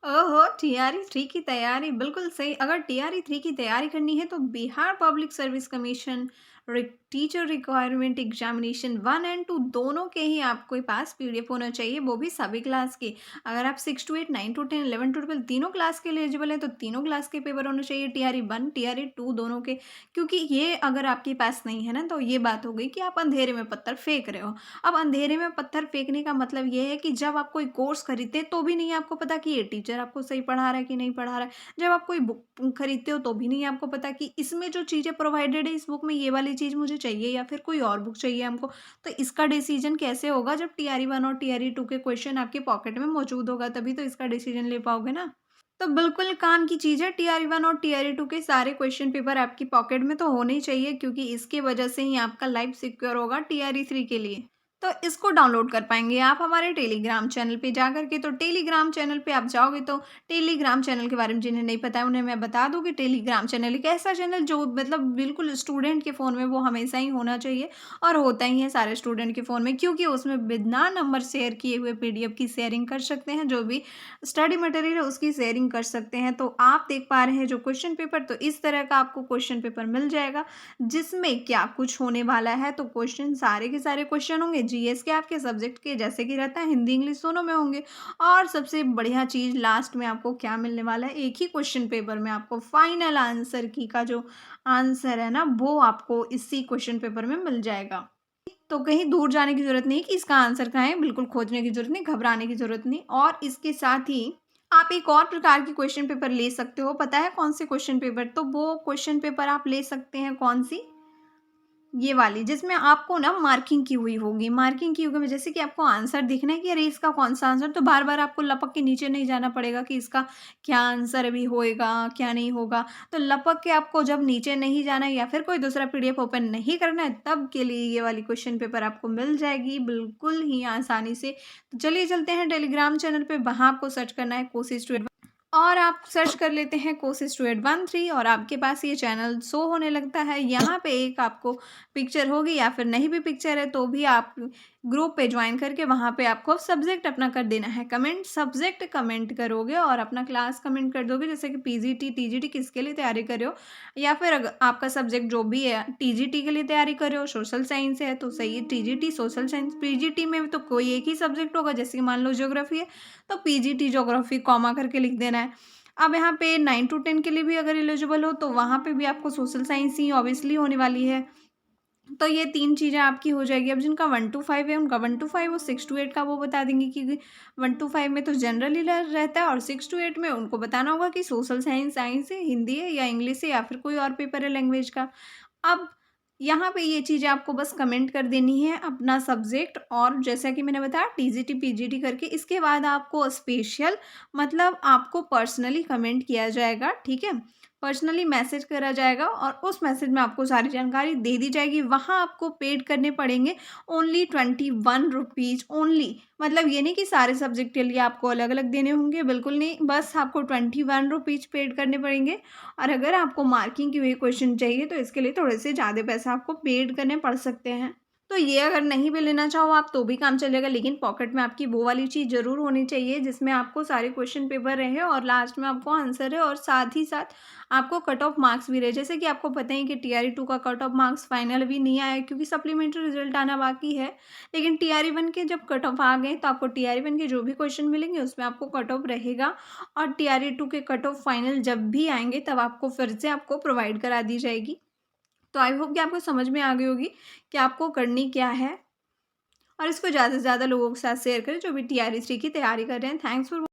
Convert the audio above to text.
ओहो! टीआरई 3 की तैयारी बिल्कुल सही। अगर टीआरई 3 की तैयारी करनी है तो Bihar public service commission teacher requirement examination 1 and 2 दोनों के ही आपके पास पीडीएफ होना चाहिए, वो भी सभी क्लास के। अगर आप 6 टू 8, 9 टू 10, 11 टू 12 तीनों क्लास के लिए एलिजिबल है तो तीनों क्लास के पेपर होने चाहिए, टीआरई 1, टीआरई 2 दोनों के। क्योंकि ये अगर आपके पास नहीं है ना, तो ये बात हो गई कि आप अंधेरे में पत्थर फेंक रहे हो। अब अंधेरे में पत्थर फेंकने का मतलब ये है कि जब आप कोई कोर्स खरीदते हैं तो भी नहीं आपको पता कि ये टीचर आपको सही पढ़ा रहा है कि नहीं पढ़ा रहा है। जब आप कोई बुक खरीदते हो तो भी नहीं आपको पता कि इसमें जो चीज़ें प्रोवाइडेड है इस बुक में ये वाली चीज़ मुझे चाहिए या फिर कोई और बुक चाहिए हमको। तो इसका डिसीजन कैसे होगा जब टीआरई 1 और टीआरई 2 के क्वेश्चन आपके पॉकेट में मौजूद होगा, तभी तो इसका डिसीजन ले पाओगे ना। तो बिल्कुल काम की चीज़ है, टीआरई 1 और टीआरई 2 के सारे क्वेश्चन पेपर आपकी पॉकेट में तो होने ही चाहिए, क्योंकि इसकी वजह से ही आपका लाइफ सिक्योर होगा टीआरई 3 के लिए। तो इसको डाउनलोड कर पाएँगे आप हमारे टेलीग्राम चैनल पे जा कर के। तो टेलीग्राम चैनल पे आप जाओगे तो टेलीग्राम चैनल के बारे में जिन्हें नहीं पता है उन्हें मैं बता दूँ कि टेलीग्राम चैनल एक ऐसा चैनल जो मतलब बिल्कुल स्टूडेंट के फ़ोन में वो हमेशा ही होना चाहिए, और होता ही है सारे स्टूडेंट के फ़ोन में, क्योंकि उसमें बिना नंबर शेयर किए हुए पीडीएफ की शेयरिंग कर सकते हैं, जो भी स्टडी मटेरियल है उसकी शेयरिंग कर सकते हैं। तो आप देख पा रहे हैं जो क्वेश्चन पेपर, तो इस तरह का आपको क्वेश्चन पेपर मिल जाएगा, जिसमें क्या कुछ होने वाला है। तो क्वेश्चन सारे के सारे क्वेश्चन होंगे जीएस के, आपके सब्जेक्ट के, जैसे कि रहता है हिंदी इंग्लिश दोनों में होंगे। और सबसे बढ़िया चीज़ लास्ट में आपको क्या मिलने वाला है, एक ही क्वेश्चन पेपर में आपको फाइनल आंसर की का जो आंसर है ना, वो आपको इसी क्वेश्चन पेपर में मिल जाएगा। तो कहीं दूर जाने की ज़रूरत नहीं कि इसका आंसर कहाँ है, बिल्कुल खोजने की ज़रूरत नहीं, घबराने की ज़रूरत नहीं। और इसके साथ ही आप एक और प्रकार की क्वेश्चन पेपर ले सकते हो, पता है कौन से क्वेश्चन पेपर? तो वो क्वेश्चन पेपर आप ले सकते हैं कौन-सी? ये वाली, जिसमें आपको ना मार्किंग की हुई होगी। मार्किंग की होगी जैसे कि आपको आंसर देखना है कि अरे इसका कौन-सा आंसर, तो बार-बार आपको लपक के नीचे नहीं जाना पड़ेगा कि इसका क्या आंसर अभी होएगा, क्या नहीं होगा। तो लपक के आपको जब नीचे नहीं जाना है या फिर कोई दूसरा पीडीएफ ओपन नहीं करना है, तब के लिए ये वाली क्वेश्चन पेपर आपको मिल जाएगी बिल्कुल ही आसानी से। तो चलिए चलते हैं टेलीग्राम चैनल पे, वहाँ आपको सर्च करना है कोशिश टू, और आप सर्च कर लेते हैं कोशिश टू एड 1-3 और आपके पास ये चैनल शो होने लगता है। यहाँ पे एक आपको पिक्चर होगी, या फिर नहीं भी पिक्चर है तो भी आप ग्रुप पे ज्वाइन करके वहाँ पे आपको सब्जेक्ट अपना कर देना है कमेंट। सब्जेक्ट कमेंट करोगे और अपना क्लास कमेंट कर दोगे, जैसे कि पीजीटी टीजीटी किसके लिए तैयारी कर रहे हो, या फिर अगर आपका सब्जेक्ट जो भी है टीजीटी के लिए तैयारी कर रहे हो, सोशल साइंस है तो सही है, टीजीटी सोशल साइंस। पीजीटी में भी तो कोई एक ही सब्जेक्ट होगा, जैसे कि मान लो ज्योग्राफी है तो पीजीटी ज्योग्राफी कॉमा करके लिख देना है। अब यहाँ पे 9 टू 10 के लिए भी अगर एलिजिबल हो तो वहाँ पे भी आपको सोशल साइंस ही ऑब्वियसली होने वाली है। तो ये 3 चीज़ें आपकी हो जाएगी। अब जिनका 1 टू 5 है उनका 1 टू 5 और 6 टू 8 का वो बता देंगे, क्योंकि 1 टू 5 में तो जनरल ही रहता है, और 6 टू 8 में उनको बताना होगा कि सोशल साइंस साइंस है, हिंदी है या इंग्लिश है या फिर कोई और पेपर है लैंग्वेज का। अब यहाँ पे ये चीज़ें आपको बस कमेंट कर देनी है अपना सब्जेक्ट, और जैसा कि मैंने बताया टीजीटी पीजीटी करके। इसके बाद आपको स्पेशल मतलब आपको पर्सनली कमेंट किया जाएगा, ठीक है? पर्सनली मैसेज करा जाएगा और उस मैसेज में आपको सारी जानकारी दे दी जाएगी। वहाँ आपको पेड करने पड़ेंगे ओनली 21 रुपीज़ ओनली। मतलब ये नहीं कि सारे सब्जेक्ट के लिए आपको अलग-अलग देने होंगे, बिल्कुल नहीं, बस आपको 21 रुपीज़ पेड करने पड़ेंगे। और अगर आपको मार्किंग के हुए क्वेश्चन चाहिए तो इसके लिए थोड़े से ज़्यादा पैसा आपको पेड करने पड़ सकते हैं। तो ये अगर नहीं भी लेना चाहो आप तो भी काम चलेगा, लेकिन पॉकेट में आपकी वो वाली चीज़ ज़रूर होनी चाहिए जिसमें आपको सारे क्वेश्चन पेपर रहे और लास्ट में आपको आंसर है, और साथ ही साथ आपको कट ऑफ मार्क्स भी रहे। जैसे कि आपको पता है कि टीआरई 2 का कट ऑफ मार्क्स फाइनल अभी नहीं आया है, क्योंकि सप्लीमेंट्री रिजल्ट आना बाकी है। लेकिन टीआरई 1 के जब कट ऑफ आ गए तो आपको टीआरई 1 के जो भी क्वेश्चन मिलेंगे उसमें आपको कट ऑफ रहेगा, और टीआरई 2 के कट ऑफ फाइनल जब भी आएँगे तब आपको फिर से आपको प्रोवाइड करा दी जाएगी। तो आई होप कि आपको समझ में आ गई होगी कि आपको करनी क्या है, और इसको ज़्यादा से ज़्यादा लोगों के साथ शेयर करें जो भी टीआरई 3 की तैयारी कर रहे हैं। Thanks for